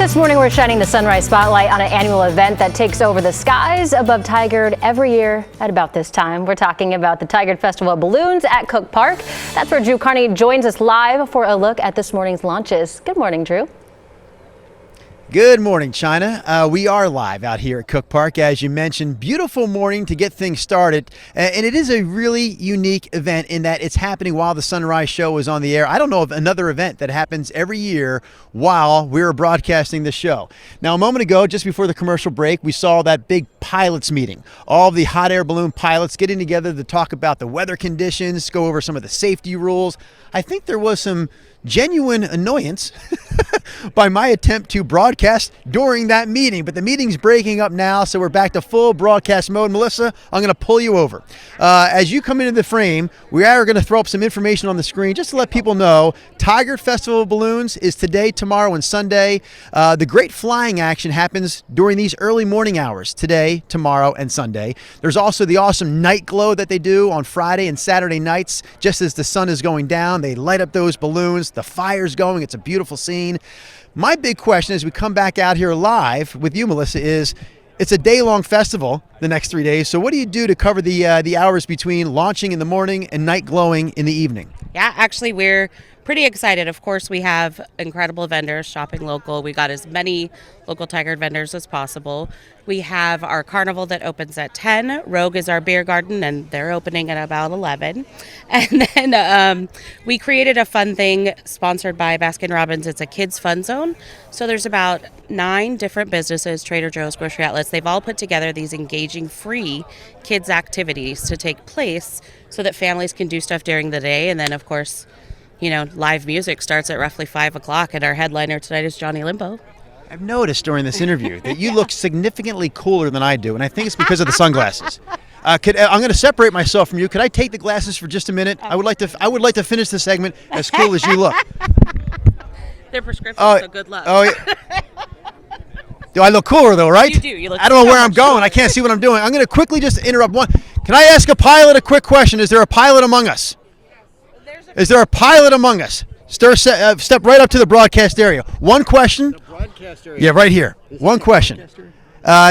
This morning, we're shining the sunrise spotlight on an annual event that takes over the skies above Tigard every year at about this time. We're talking about the Tigard Festival of Balloons at Cook Park. That's where Drew Carney joins us live for a look at this morning's launches. Good morning, Drew. Good morning, China. We are live out here at Cook Park, as you mentioned. Beautiful morning to get things started, and it is a really unique event in that it's happening while the Sunrise Show is on the air. I don't know of another event that happens every year while we're broadcasting the show. Now, a moment ago, just before the commercial break, we saw that big pilots meeting. All of the hot air balloon pilots getting together to talk about the weather conditions, go over some of the safety rules. I think there was some genuine annoyance by my attempt to broadcast during that meeting, but the meeting's breaking up now, so we're back to full broadcast mode. Melissa, I'm going to pull you over. As you come into the frame, we are going to throw up some information on the screen just to let people know Tigard Festival of Balloons is today, tomorrow, and Sunday. The great flying action happens during these early morning hours today, tomorrow, and Sunday. There's also the awesome night glow that they do on Friday and Saturday nights. Just as the sun is going down, they light up those balloons. The fire's going. It's a beautiful scene. My big question as we come back out here live with you, Melissa, is it's a day-long festival the next 3 days. So what do you do to cover the hours between launching in the morning and night glowing in the evening? Yeah, actually, we're pretty excited. Of course, we have incredible vendors shopping local. We got as many local Tigard vendors as possible. We have our carnival that opens at 10. Rogue is our beer garden, and they're opening at about 11. And then we created a fun thing sponsored by Baskin-Robbins. It's a kids fun zone. So there's about 9 different businesses, Trader Joe's, grocery outlets. They've all put together these engaging free kids activities to take place so that families can do stuff during the day. And then, of course, you know, live music starts at roughly 5 o'clock, and our headliner tonight is Johnny Limbo. I've noticed during this interview that you look significantly cooler than I do, and I think it's because of the sunglasses. I'm going to separate myself from you. Could I take the glasses for just a minute? I would like to finish the segment as cool as you look. They're prescriptions, so good luck. Oh, yeah. Do I look cooler though, right? You do. You look. I don't know where I'm going. I can't see what I'm doing. I'm going to quickly just interrupt one. Can I ask a pilot a quick question? Is there a pilot among us? Is there a pilot among us? Step right up to the broadcast area. One question. The broadcast area. Yeah, right here. One question.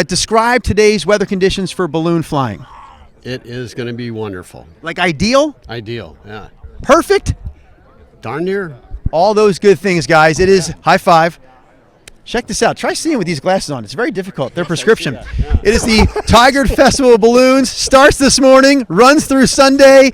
Describe today's weather conditions for balloon flying. It is going to be wonderful. Like ideal? Ideal, yeah. Perfect? Darn near. All those good things, guys. It is high five. Check this out. Try seeing with these glasses on. It's very difficult. They're prescription. Yeah. It is the Tigard Festival of Balloons. Starts this morning, runs through Sunday.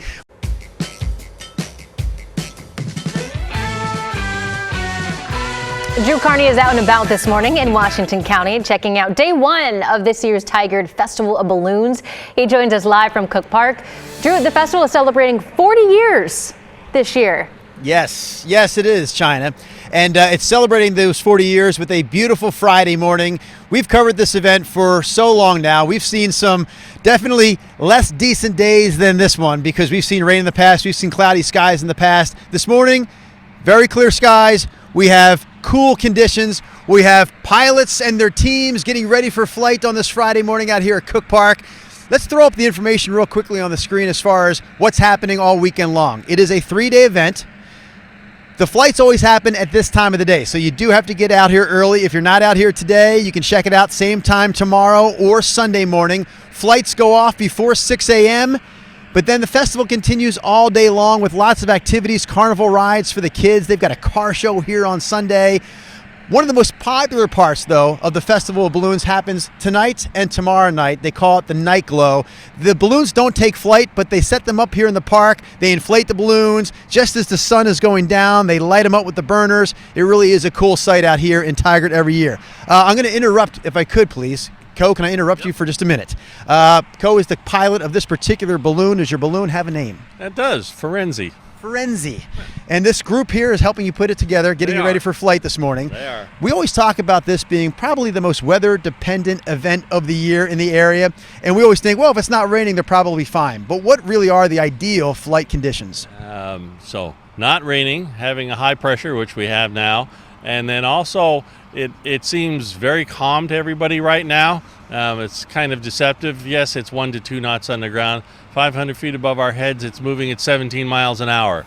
Drew Carney is out and about this morning in Washington County, checking out day one of this year's Tigard Festival of Balloons. He joins us live from Cook Park. Drew, the festival is celebrating 40 years this year. Yes, it is, China. And it's celebrating those 40 years with a beautiful Friday morning. We've covered this event for so long now. We've seen some definitely less decent days than this one because we've seen rain in the past. We've seen cloudy skies in the past. This morning, very clear skies. We have cool conditions. We have pilots and their teams getting ready for flight on this Friday morning out here at Cook Park. Let's throw up the information real quickly on the screen as far as what's happening all weekend long. It is a 3-day event. The flights always happen at this time of the day, so you do have to get out here early. If you're not out here today, you can check it out same time tomorrow or Sunday morning. Flights go off before 6 a.m., but then the festival continues all day long with lots of activities, carnival rides for the kids. They've got a car show here on Sunday. One of the most popular parts, though, of the Festival of Balloons happens tonight and tomorrow night. They call it the night glow. The balloons don't take flight, but they set them up here in the park. They inflate the balloons. Just as the sun is going down, they light them up with the burners. It really is a cool sight out here in Tigard every year. I'm going to interrupt, if I could, please. Co, can I interrupt you for just a minute? Co is the pilot of this particular balloon. Does your balloon have a name? It does, Ferenzi. Ferenzi. And this group here is helping you put it together, getting you ready for flight this morning. They are. We always talk about this being probably the most weather-dependent event of the year in the area. And we always think, well, if it's not raining, they're probably fine. But what really are the ideal flight conditions? So not raining, having a high pressure, which we have now. And then also, it seems very calm to everybody right now. It's kind of deceptive. Yes, it's 1 to 2 knots on the ground. 500 feet above our heads, it's moving at 17 miles an hour.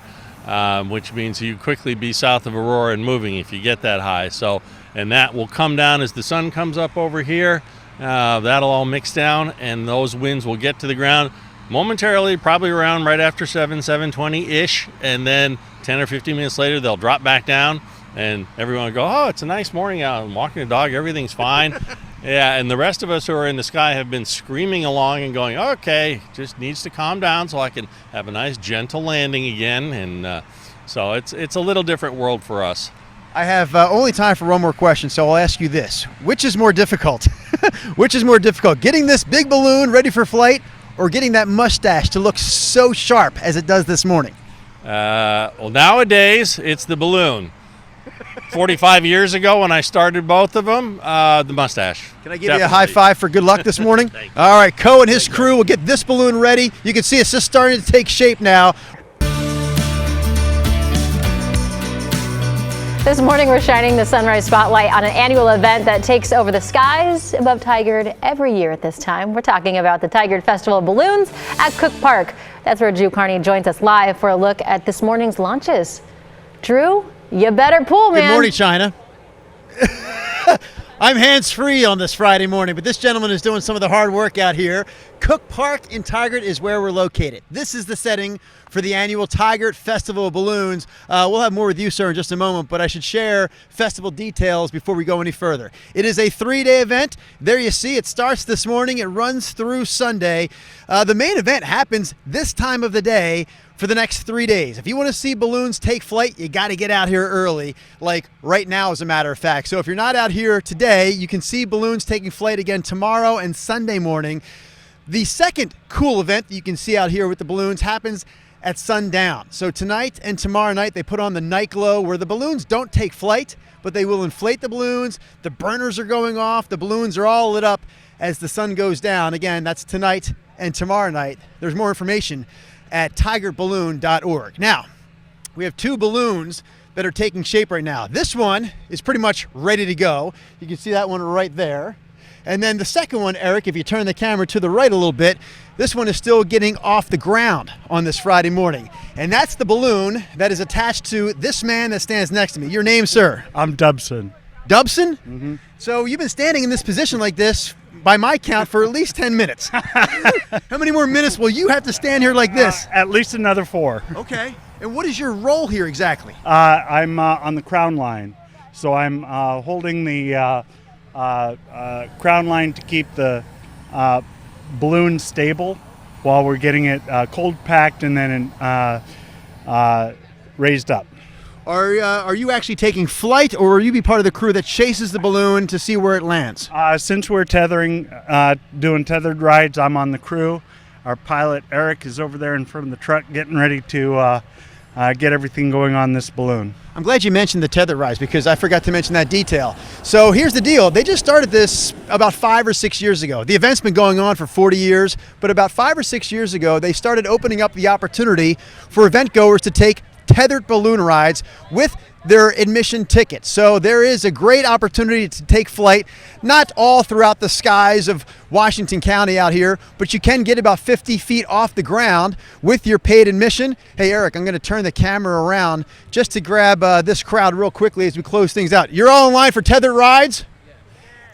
which means you quickly be south of Aurora and moving if you get that high. So, and that will come down as the sun comes up over here. That'll all mix down, and those winds will get to the ground momentarily, probably around right after 7:20-ish, and then 10 or 15 minutes later, they'll drop back down, and everyone will go, oh, it's a nice morning out. I'm walking the dog. Everything's fine. Yeah, and the rest of us who are in the sky have been screaming along and going, okay, just needs to calm down so I can have a nice gentle landing again. And so it's a little different world for us. I have only time for one more question, so I'll ask you this. Which is more difficult? Which is more difficult, getting this big balloon ready for flight or getting that mustache to look so sharp as it does this morning? Well, nowadays, it's the balloon. 45 years ago when I started both of them, the mustache. Can I give you a high five for good luck this morning? All right, Co and his crew will get this balloon ready. You can see it's just starting to take shape now. This morning, we're shining the sunrise spotlight on an annual event that takes over the skies above Tigard every year at this time. We're talking about the Tigard Festival of Balloons at Cook Park. That's where Drew Carney joins us live for a look at this morning's launches. Drew, you better pull, man. Good morning, China. I'm hands-free on this Friday morning, but this gentleman is doing some of the hard work out here. Cook Park in Tigard is where we're located. This is the setting for the annual Tigard Festival of Balloons. We'll have more with you, sir, in just a moment, but I should share festival details before we go any further. It is a 3-day event. There you see, it starts this morning. It runs through Sunday. The main event happens this time of the day for the next 3 days. If you want to see balloons take flight, you got to get out here early, like right now, as a matter of fact. So if you're not out here today, you can see balloons taking flight again tomorrow and Sunday morning. The second cool event that you can see out here with the balloons happens at sundown. So tonight and tomorrow night, they put on the night glow where the balloons don't take flight, but they will inflate the balloons. The burners are going off. The balloons are all lit up as the sun goes down. Again, that's tonight and tomorrow night. There's more information at tigardballoon.org. Now, we have 2 balloons that are taking shape right now. This one is pretty much ready to go. You can see that one right there. And then the second one, Eric, if you turn the camera to the right a little bit, this one is still getting off the ground on this Friday morning. And that's the balloon that is attached to this man that stands next to me. Your name, sir? I'm Dubson. Dubson? Mm-hmm. So you've been standing in this position like this, by my count, for at least 10 minutes. How many more minutes will you have to stand here like this? At least another 4. Okay. And what is your role here exactly? I'm on the crown line. So I'm holding the crown line to keep the balloon stable while we're getting it cold packed and then raised up. Are you actually taking flight, or will you be part of the crew that chases the balloon to see where it lands? Since we're tethering, doing tethered rides, I'm on the crew. Our pilot, Eric, is over there in front of the truck getting ready to get everything going on this balloon. I'm glad you mentioned the tethered rides because I forgot to mention that detail. So here's the deal. They just started this about 5 or 6 years ago. The event's been going on for 40 years, but about 5 or 6 years ago, they started opening up the opportunity for event goers to take tethered balloon rides with their admission tickets. So there is a great opportunity to take flight, not all throughout the skies of Washington County out here, but you can get about 50 feet off the ground with your paid admission. Hey, Eric, I'm going to turn the camera around just to grab this crowd real quickly as we close things out. You're all in line for tethered rides?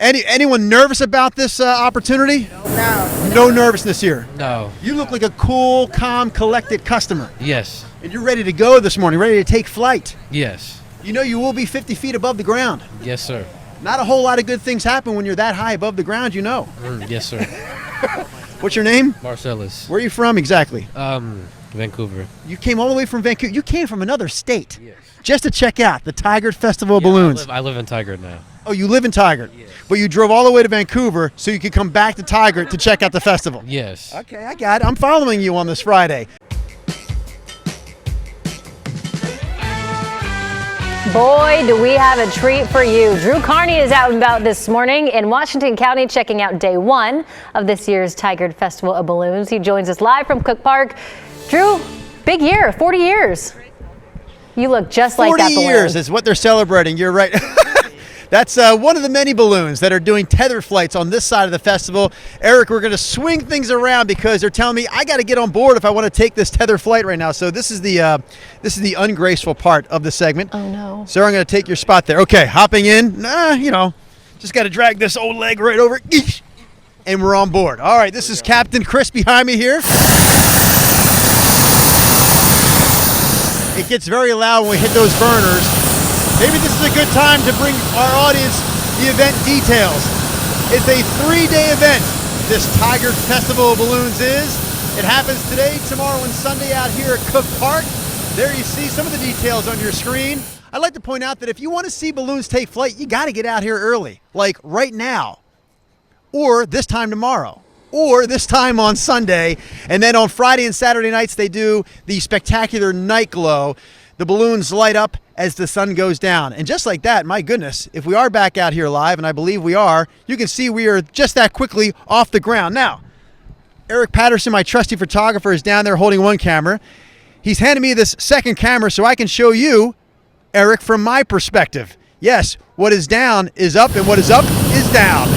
Anyone nervous about this opportunity? No. No nervousness here? No. You look like a cool, calm, collected customer. Yes. And you're ready to go this morning, ready to take flight. Yes. You know you will be 50 feet above the ground. Yes, sir. Not a whole lot of good things happen when you're that high above the ground, you know. Yes, sir. What's your name? Marcellus. Where are you from exactly? Vancouver. You came all the way from Vancouver. You came from another state. Yes. Just to check out the Tigard Festival of Balloons. I live in Tigard now. Oh, you live in Tigard. Yes. But you drove all the way to Vancouver so you could come back to Tigard to check out the festival. Yes. Okay, I got it. I'm following you on this Friday. Boy, do we have a treat for you. Drew Carney is out and about this morning in Washington County checking out day 1 of this year's Tigard Festival of Balloons. He joins us live from Cook Park. Drew, big year, 40 years. You look just like that balloon. 40 years is what they're celebrating. You're right. That's one of the many balloons that are doing tether flights on this side of the festival. Eric, we're going to swing things around because they're telling me I got to get on board if I want to take this tether flight right now. So this is the ungraceful part of the segment. Oh no. Sarah, I'm going to take your spot there. Okay, hopping in. Just got to drag this old leg right over. And we're on board. All right, this is Captain Chris behind me here. It gets very loud when we hit those burners. Maybe this is a good time to bring our audience the event details. It's a 3-day event, this Tigard Festival of Balloons is. It happens today, tomorrow, and Sunday out here at Cook Park. There you see some of the details on your screen. I'd like to point out that if you want to see balloons take flight, you got to get out here early, like right now, or this time tomorrow, or this time on Sunday. And then on Friday and Saturday nights, they do the spectacular night glow. The balloons light up as the sun goes down. And just like that, my goodness, if we are back out here live, and I believe we are, you can see we are just that quickly off the ground. Now, Eric Patterson, my trusty photographer, is down there holding one camera. He's handed me this second camera so I can show you, Eric, from my perspective. Yes, what is down is up, and what is up is down.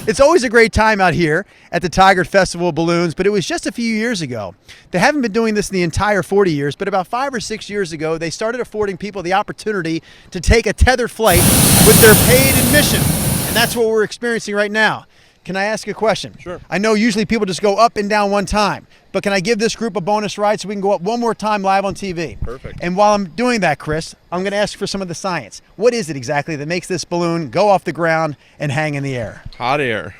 It's always a great time out here at the Tigard Festival of Balloons, but it was just a few years ago. They haven't been doing this in the entire 40 years, but about 5 or 6 years ago, they started affording people the opportunity to take a tethered flight with their paid admission. And that's what we're experiencing right now. Can I ask a question? Sure. I know usually people just go up and down one time, but can I give this group a bonus ride so we can go up one more time live on TV? Perfect. And while I'm doing that, Chris, I'm going to ask for some of the science. What is it exactly that makes this balloon go off the ground and hang in the air? Hot air.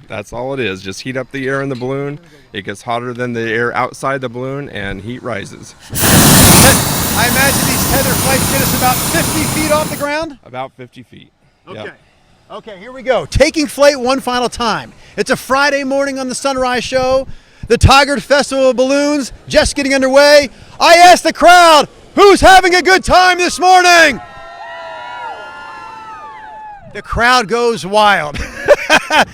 That's all it is. Just heat up the air in the balloon. It gets hotter than the air outside the balloon, and heat rises. I imagine these tether flights get us about 50 feet off the ground? About 50 feet. Okay. Yep. Okay, here we go. Taking flight one final time. It's a Friday morning on the Sunrise Show. The Tigard Festival of Balloons just getting underway. I asked the crowd, who's having a good time this morning? The crowd goes wild.